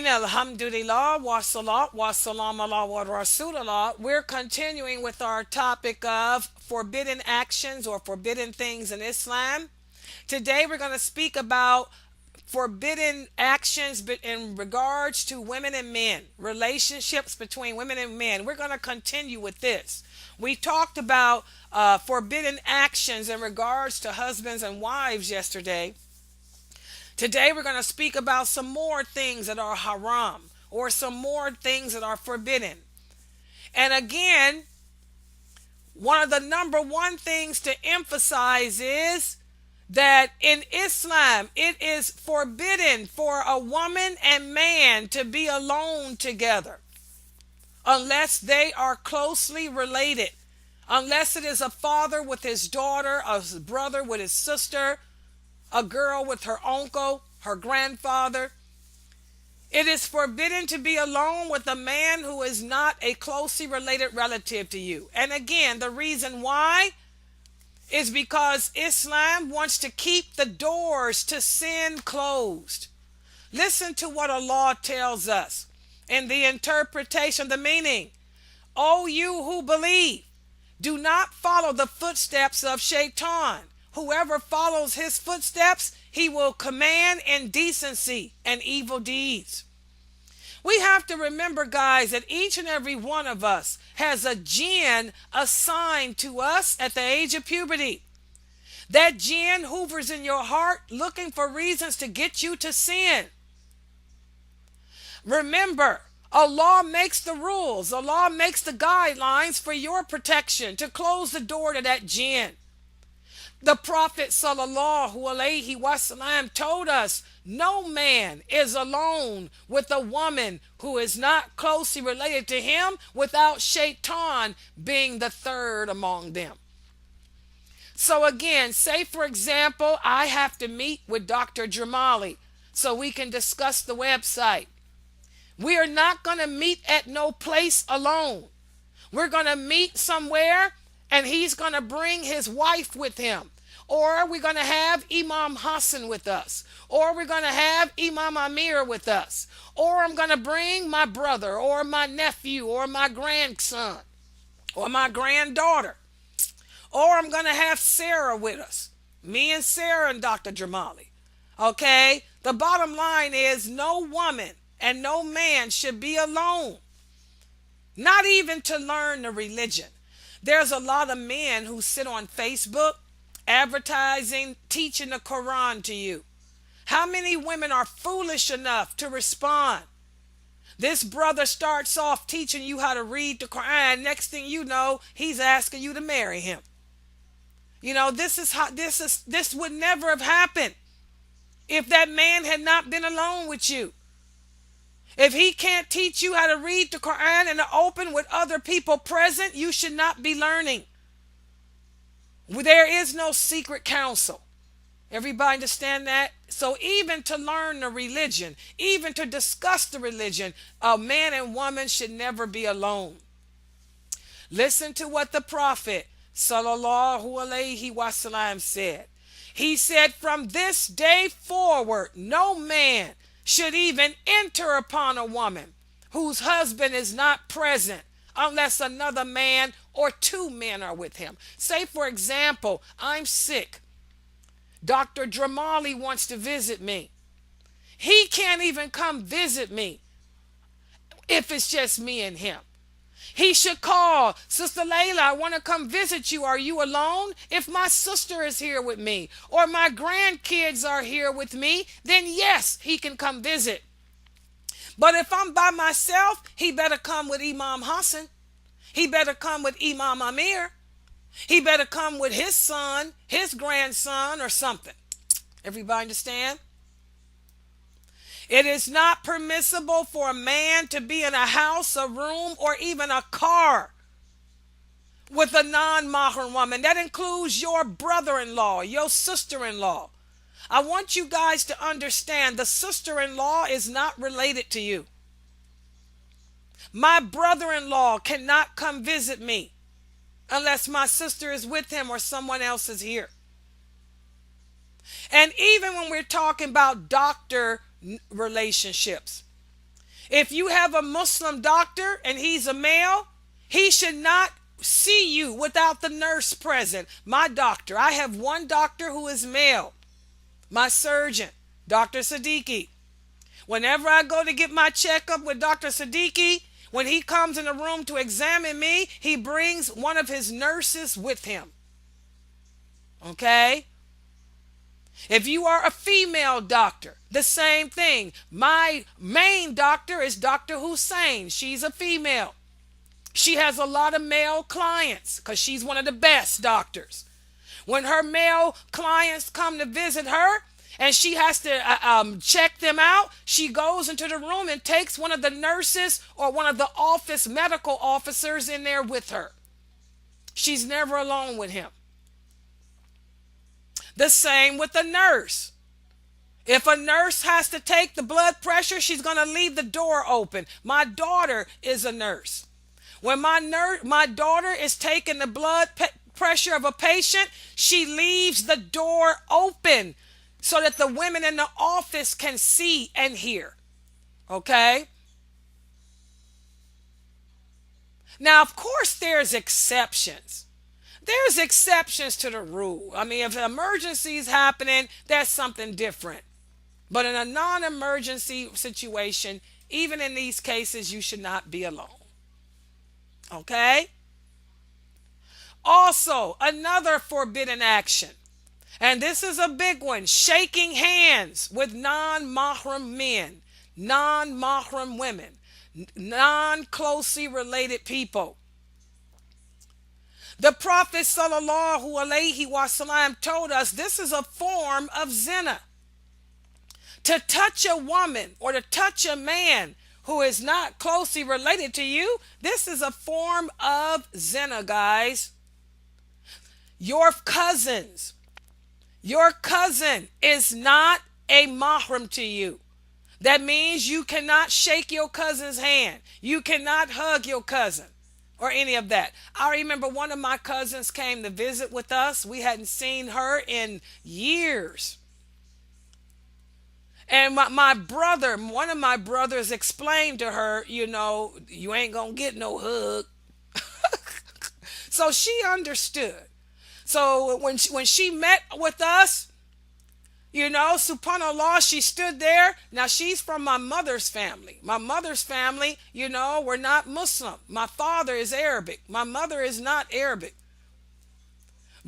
Alhamdulillah, wa salat, wa salam ala wa rasulullah. We're continuing with our topic of forbidden actions or forbidden things in Islam. Today we're going to speak about forbidden actions in regards to women and men, relationships between women and men. We're going to continue with this. We talked about forbidden actions in regards to husbands and wives yesterday. Today we're going to speak about some more things that are haram or some more things that are forbidden. And again, one of the number one things to emphasize is that in Islam, it is forbidden for a woman and man to be alone together unless they are closely related, unless it is a father with his daughter, a brother with his sister, a girl with her uncle, her grandfather. It is forbidden to be alone with a man who is not a closely related relative to you. And again, the reason why is because Islam wants to keep the doors to sin closed. Listen to what Allah tells us in the interpretation, the meaning. O you who believe, do not follow the footsteps of Shaitan. Whoever follows his footsteps, he will command indecency and evil deeds. We have to remember, guys, that each and every one of us has a jinn assigned to us at the age of puberty. That jinn hoovers in your heart looking for reasons to get you to sin. Remember, Allah makes the rules. Allah makes the guidelines for your protection to close the door to that jinn. The Prophet sallallahu alaihi wasallam told us no man is alone with a woman who is not closely related to him without Shaitan being the third among them. So again, say for example, I have to meet with Dr. Jamali so we can discuss the website. We are not going to meet at no place alone. We're going to meet somewhere and he's going to bring his wife with him. Or we're going to have Imam Hassan with us. Or we're going to have Imam Amir with us. Or I'm going to bring my brother or my nephew or my grandson or my granddaughter. Or I'm going to have Sarah with us. Me and Sarah and Dr. Jamali. Okay? The bottom line is no woman and no man should be alone. Not even to learn the religion. There's a lot of men who sit on Facebook advertising, teaching the Quran to you. How many women are foolish enough to respond? This brother starts off teaching you how to read the Quran. Next thing you know, he's asking you to marry him. You know, this would never have happened if that man had not been alone with you. If he can't teach you how to read the Quran in the open with other people present, you should not be learning. There is no secret counsel. Everybody understand that? So even to learn the religion, even to discuss the religion, a man and woman should never be alone. Listen to what the Prophet sallallahu alaihi wasallam said. He said, from this day forward, no man should even enter upon a woman whose husband is not present unless another man or two men are with him. Say, for example, I'm sick. Dr. Dramali wants to visit me. He can't even come visit me if it's just me and him. He should call, Sister Laila, I want to come visit you. Are you alone? If my sister is here with me or my grandkids are here with me, then yes, he can come visit. But if I'm by myself, he better come with Imam Hassan. He better come with Imam Amir. He better come with his son, his grandson, or something. Everybody understand? It is not permissible for a man to be in a house, a room, or even a car with a non-mahram woman. That includes your brother-in-law, your sister-in-law. I want you guys to understand the sister-in-law is not related to you. My brother-in-law cannot come visit me unless my sister is with him or someone else is here. And even when we're talking about doctor relationships, if you have a Muslim doctor and he's a male, he should not see you without the nurse present. My doctor, I have one doctor who is male, my surgeon, Dr. Siddiqui. Whenever I go to get my checkup with Dr. Siddiqui, when he comes in the room to examine me, he brings one of his nurses with him. Okay? If you are a female doctor, the same thing. My main doctor is Dr. Hussein. She's a female. She has a lot of male clients because she's one of the best doctors. When her male clients come to visit her and she has to check them out, she goes into the room and takes one of the nurses or one of the office medical officers in there with her. She's never alone with him. The same with the nurse. If a nurse has to take the blood pressure, she's going to leave the door open. My daughter is a nurse. When my daughter is taking the blood pressure of a patient, she leaves the door open so that the women in the office can see and hear. Okay? Now, of course, there's exceptions. There's exceptions to the rule. I mean, if an emergency is happening, that's something different. But in a non-emergency situation, even in these cases, you should not be alone. Okay? Also, another forbidden action, and this is a big one, shaking hands with non-mahram men, non-mahram women, non-closely related people. The Prophet sallallahu alaihi wasallam told us this is a form of zina. To touch a woman or to touch a man who is not closely related to you, this is a form of zina, guys. Your cousin is not a mahram to you. That means you cannot shake your cousin's hand. You cannot hug your cousin or any of that. I remember one of my cousins came to visit with us. We hadn't seen her in years. And one of my brothers explained to her, you ain't gonna get no hug. So she understood. So when she met with us, subhanAllah, she stood there. Now she's from my mother's family. My mother's family, we're not Muslim. My father is Arabic. My mother is not Arabic.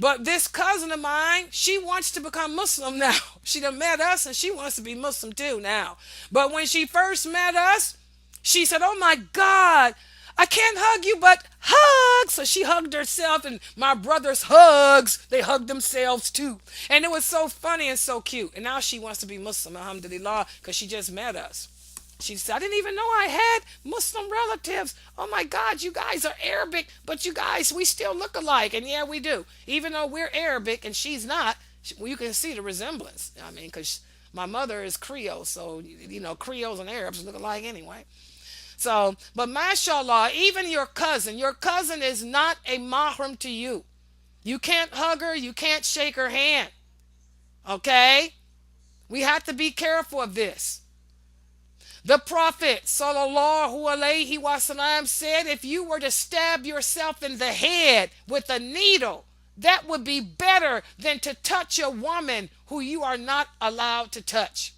But this cousin of mine, she wants to become Muslim now. She done met us and she wants to be Muslim too now. But when she first met us, she said, "Oh my God, I can't hug you, but hug." So she hugged herself, and my brother's hugs, they hugged themselves too. And it was so funny and so cute. And now she wants to be Muslim, alhamdulillah, because she just met us. She said, "I didn't even know I had Muslim relatives. Oh my God, you guys are Arabic, but you guys, we still look alike." And yeah, we do. Even though we're Arabic and she's not, you can see the resemblance. I mean, because my mother is Creole, so, Creoles and Arabs look alike anyway. So, but mashallah, even your cousin is not a mahram to you. You can't hug her, you can't shake her hand. Okay? We have to be careful of this. The Prophet sallallahu alaihi wasallam said, if you were to stab yourself in the head with a needle, that would be better than to touch a woman who you are not allowed to touch.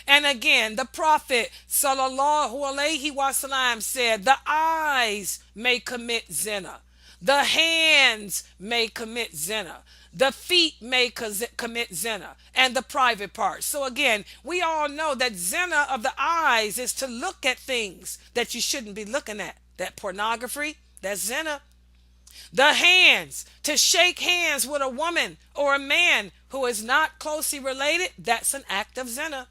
And again, the Prophet sallallahu alaihi wasallam said, the eyes may commit zina, the hands may commit zina, the feet may commit zina, and the private parts. So again, we all know that zina of the eyes is to look at things that you shouldn't be looking at. That pornography, that's zina. The hands, to shake hands with a woman or a man who is not closely related, that's an act of zina.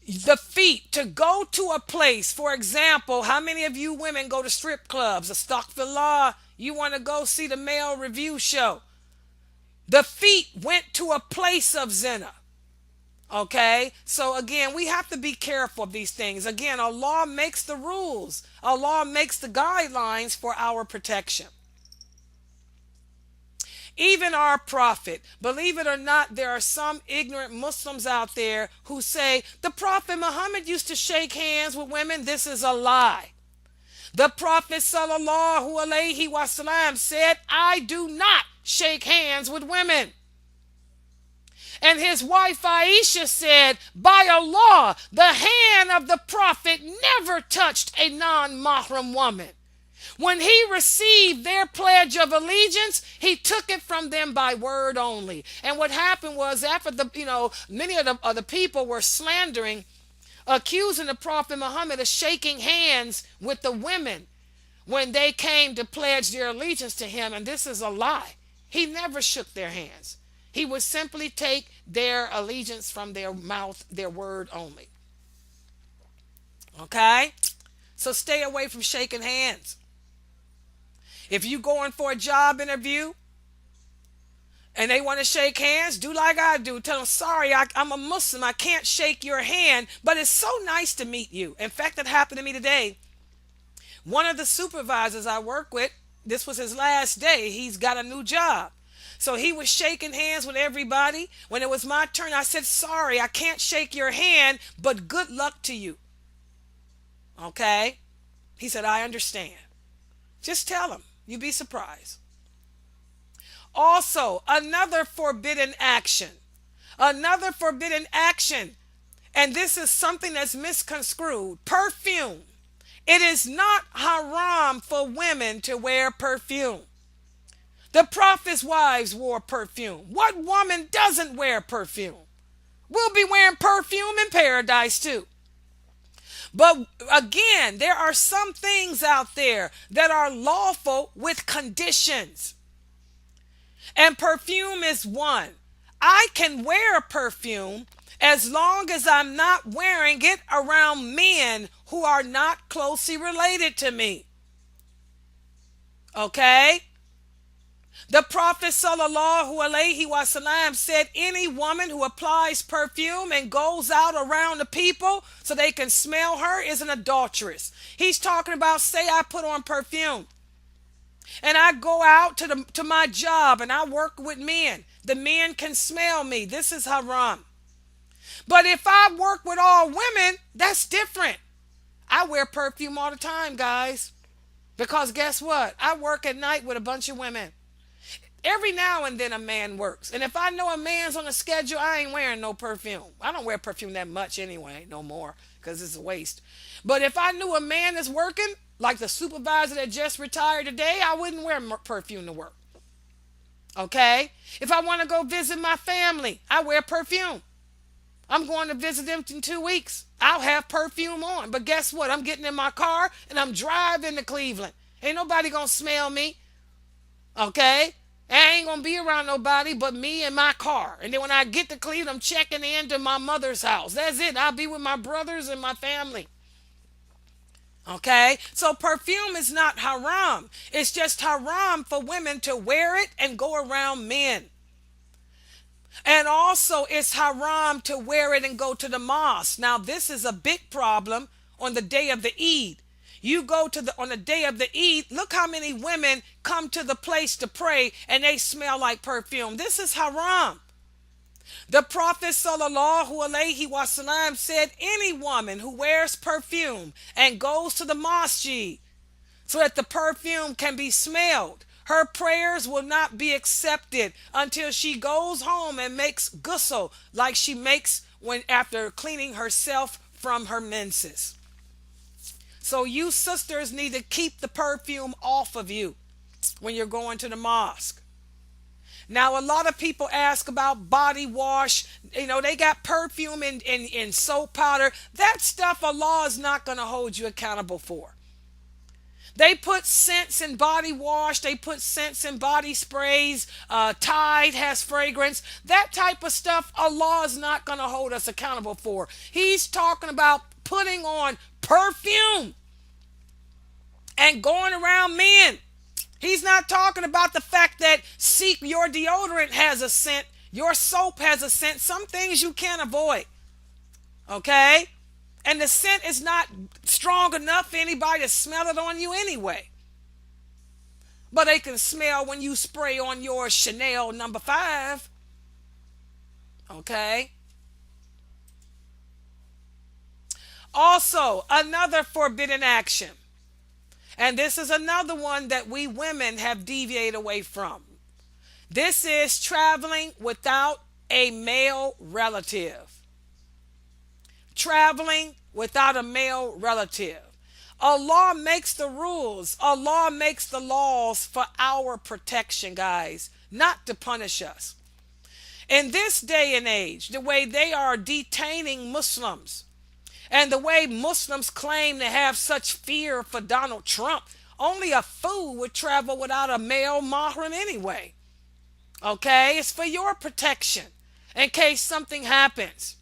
The feet, to go to a place, for example, how many of you women go to strip clubs? Astaghfirullah, you want to go see the male review show. The feet went to a place of zina. Okay, so again, we have to be careful of these things. Again, Allah makes the rules, Allah makes the guidelines for our protection. Even our prophet, believe it or not, there are some ignorant Muslims out there who say the Prophet Muhammad used to shake hands with women. This is a lie. The Prophet sallallahu alaihi wasallam said, I do not shake hands with women. And his wife Aisha said, by Allah, the hand of the Prophet never touched a non-mahram woman. When he received their pledge of allegiance, he took it from them by word only. And what happened was, after many of the people were slandering, accusing the Prophet Muhammad of shaking hands with the women when they came to pledge their allegiance to him. And this is a lie. He never shook their hands. He would simply take their allegiance from their mouth, their word only. Okay? So stay away from shaking hands. If you going for a job interview and they want to shake hands, do like I do. Tell them, sorry, I'm a Muslim. I can't shake your hand, but it's so nice to meet you. In fact, that happened to me today. One of the supervisors I work with, this was his last day. He's got a new job. So he was shaking hands with everybody. When it was my turn, I said, sorry, I can't shake your hand, but good luck to you. Okay? He said, I understand. Just tell him. You'd be surprised. Also, another forbidden action. Another forbidden action. And this is something that's misconstrued. Perfume. It is not haram for women to wear perfume. The Prophet's wives wore perfume. What woman doesn't wear perfume? We'll be wearing perfume in paradise too. But again, there are some things out there that are lawful with conditions. And perfume is one. I can wear perfume as long as I'm not wearing it around men who are not closely related to me. Okay? The Prophet sallallahu alaihi wasallam said any woman who applies perfume and goes out around the people so they can smell her is an adulteress. He's talking about, say I put on perfume and I go out to my job and I work with men. The men can smell me. This is haram. But if I work with all women, that's different. I wear perfume all the time, guys. Because guess what? I work at night with a bunch of women. Every now and then a man works. And if I know a man's on a schedule, I ain't wearing no perfume. I don't wear perfume that much anyway, no more, because it's a waste. But if I knew a man is working, like the supervisor that just retired today, I wouldn't wear perfume to work. Okay? If I want to go visit my family, I wear perfume. I'm going to visit them in 2 weeks. I'll have perfume on. But guess what? I'm getting in my car and I'm driving to Cleveland. Ain't nobody going to smell me. Okay? I ain't gonna be around nobody but me and my car. And then when I get to Cleveland, I'm checking into my mother's house. That's it. I'll be with my brothers and my family. Okay? So perfume is not haram. It's just haram for women to wear it and go around men. And also it's haram to wear it and go to the mosque. Now this is a big problem on the day of the Eid. You go on the day of the Eid, look how many women come to the place to pray and they smell like perfume. This is haram. The Prophet sallallahu alaihi wasallam said any woman who wears perfume and goes to the masjid so that the perfume can be smelled, her prayers will not be accepted until she goes home and makes ghusl like she makes when after cleaning herself from her menses. So you sisters need to keep the perfume off of you when you're going to the mosque. Now, a lot of people ask about body wash. You know, they got perfume in soap powder. That stuff Allah is not going to hold you accountable for. They put scents in body wash. They put scents in body sprays. Tide has fragrance. That type of stuff, Allah is not going to hold us accountable for. He's talking about putting on perfume and going around men. He's not talking about the fact that seek your deodorant has a scent, your soap has a scent. Some things you can't avoid. Okay? And the scent is not strong enough for anybody to smell it on you anyway. But they can smell when you spray on your Chanel number 5. Okay? Also, another forbidden action. And this is another one that we women have deviated away from. This is traveling without a male relative. Traveling without a male relative. Allah makes the rules. Allah makes the laws for our protection, guys, not to punish us. In this day and age, the way they are detaining Muslims and the way Muslims claim to have such fear for Donald Trump, only a fool would travel without a male mahram anyway. Okay? It's for your protection in case something happens.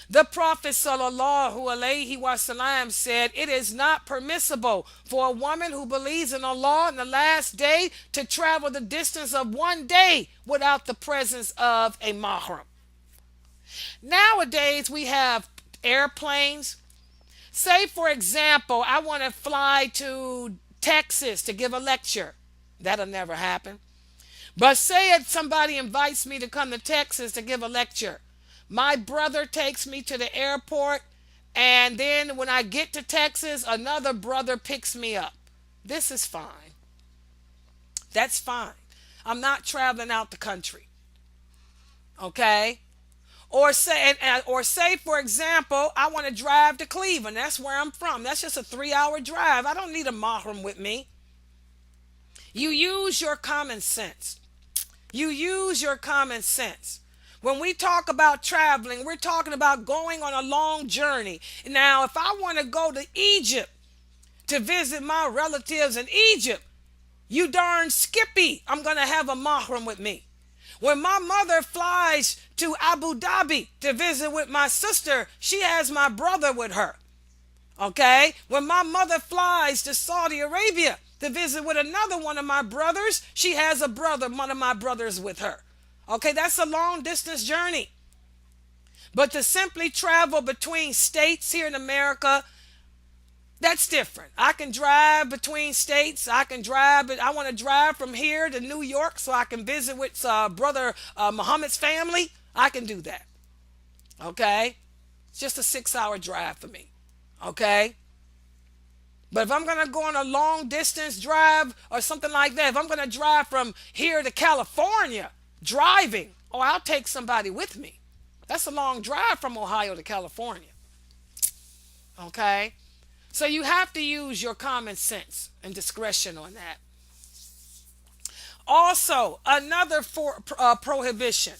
The Prophet sallallahu alaihi wasallam said, it is not permissible for a woman who believes in Allah in the last day to travel the distance of 1 day without the presence of a mahram. Nowadays we have airplanes. Say, for example, I want to fly to Texas to give a lecture. That'll never happen. But say if somebody invites me to come to Texas to give a lecture. My brother takes me to the airport, and then when I get to Texas, another brother picks me up. This is fine. That's fine. I'm not traveling out the country. Okay? Or say, for example, I want to drive to Cleveland. That's where I'm from. That's just a 3-hour drive. I don't need a mahram with me. You use your common sense. You use your common sense. When we talk about traveling, we're talking about going on a long journey. Now, if I want to go to Egypt to visit my relatives in Egypt, you darn skippy, I'm going to have a mahram with me. When my mother flies to Abu Dhabi to visit with my sister, she has my brother with her. Okay? When my mother flies to Saudi Arabia to visit with another one of my brothers, she has a brother, one of my brothers with her. Okay, that's a long distance journey. But to simply travel between states here in America, that's different. I can drive between states. I want to drive from here to New York so I can visit with brother Muhammad's family. I can do that. Okay? It's just a 6-hour drive for me. Okay? But if I'm going to go on a long distance drive or something like that, if I'm going to drive from here to California, driving, I'll take somebody with me. That's a long drive from Ohio to California. Okay? So you have to use your common sense and discretion on that. Also, another prohibition.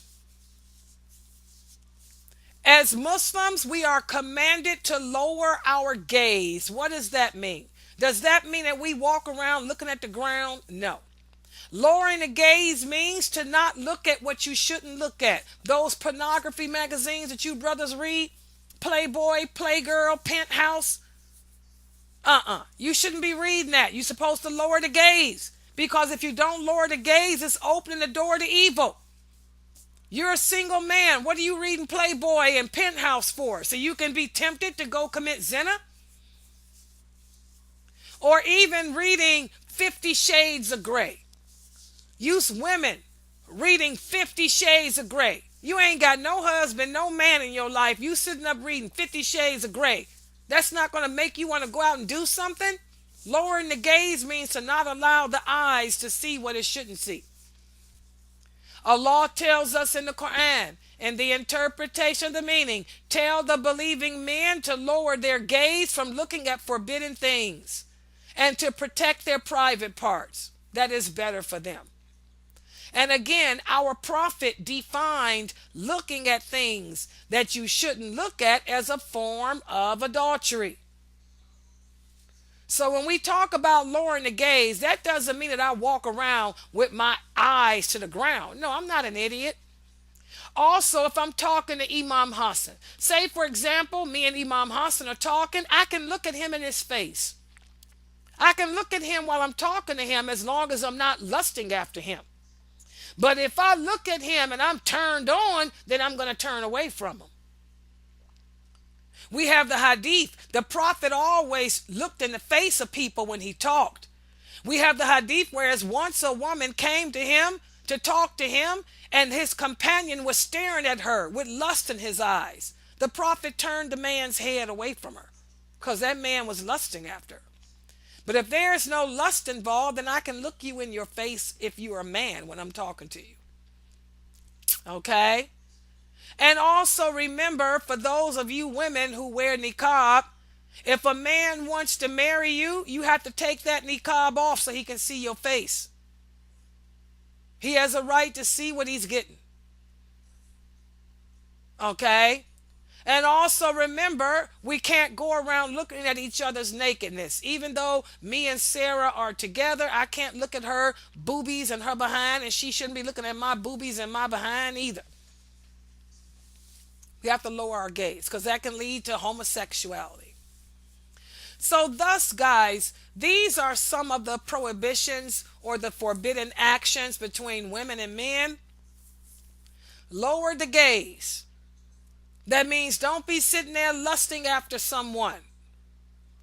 As Muslims, we are commanded to lower our gaze. What does that mean? Does that mean that we walk around looking at the ground? No. Lowering the gaze means to not look at what you shouldn't look at. Those pornography magazines that you brothers read, Playboy, Playgirl, Penthouse. You shouldn't be reading that. You're supposed to lower the gaze. Because if you don't lower the gaze, it's opening the door to evil. You're a single man. What are you reading Playboy and Penthouse for? So you can be tempted to go commit zina? Or even reading 50 Shades of Grey. You women reading 50 Shades of Grey. You ain't got no husband, no man in your life. You sitting up reading 50 Shades of Grey. That's not going to make you want to go out and do something? Lowering the gaze means to not allow the eyes to see what it shouldn't see. Allah tells us in the Quran, in the interpretation of the meaning, tell the believing men to lower their gaze from looking at forbidden things and to protect their private parts. That is better for them. And again, our prophet defined looking at things that you shouldn't look at as a form of adultery. So when we talk about lowering the gaze, that doesn't mean that I walk around with my eyes to the ground. No, I'm not an idiot. Also, if I'm talking to Imam Hassan, say for example, me and Imam Hassan are talking, I can look at him in his face. I can look at him while I'm talking to him as long as I'm not lusting after him. But if I look at him and I'm turned on, then I'm going to turn away from him. We have the hadith. The prophet always looked in the face of people when he talked. We have the hadith whereas once a woman came to him to talk to him and his companion was staring at her with lust in his eyes. The prophet turned the man's head away from her because that man was lusting after her. But if there's no lust involved, then I can look you in your face if you're a man when I'm talking to you. Okay? And also remember, for those of you women who wear niqab, if a man wants to marry you, you have to take that niqab off so he can see your face. He has a right to see what he's getting. Okay? And also remember, we can't go around looking at each other's nakedness. Even though me and Sarah are together, I can't look at her boobies and her behind, and she shouldn't be looking at my boobies and my behind either. We have to lower our gaze because that can lead to homosexuality. So thus, guys, these are some of the prohibitions or the forbidden actions between women and men. Lower the gaze. That means don't be sitting there lusting after someone.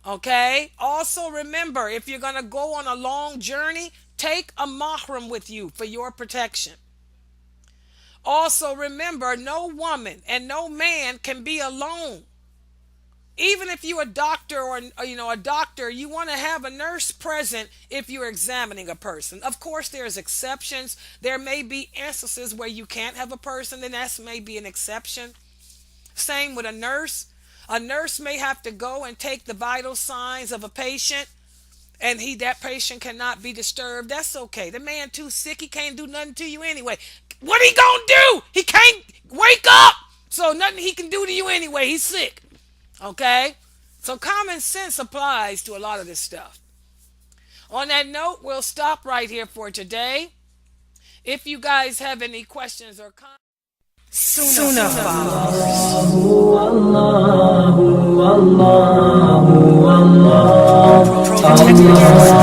Okay? Also remember, if you're going to go on a long journey, take a mahram with you for your protection. Also remember, no woman and no man can be alone. Even if you're a doctor or a doctor, you want to have a nurse present if you're examining a person. Of course, there's exceptions. There may be instances where you can't have a person, and that may be an exception. Same with a nurse. A nurse may have to go and take the vital signs of a patient, and that patient cannot be disturbed. That's okay. The man too sick, he can't do nothing to you anyway. What he gonna do? He can't wake up, so nothing he can do to you anyway. He's sick. Okay? So common sense applies to a lot of this stuff. On that note, we'll stop right here for today. If you guys have any questions or comments, Sunnahfollowers. Protect yourself.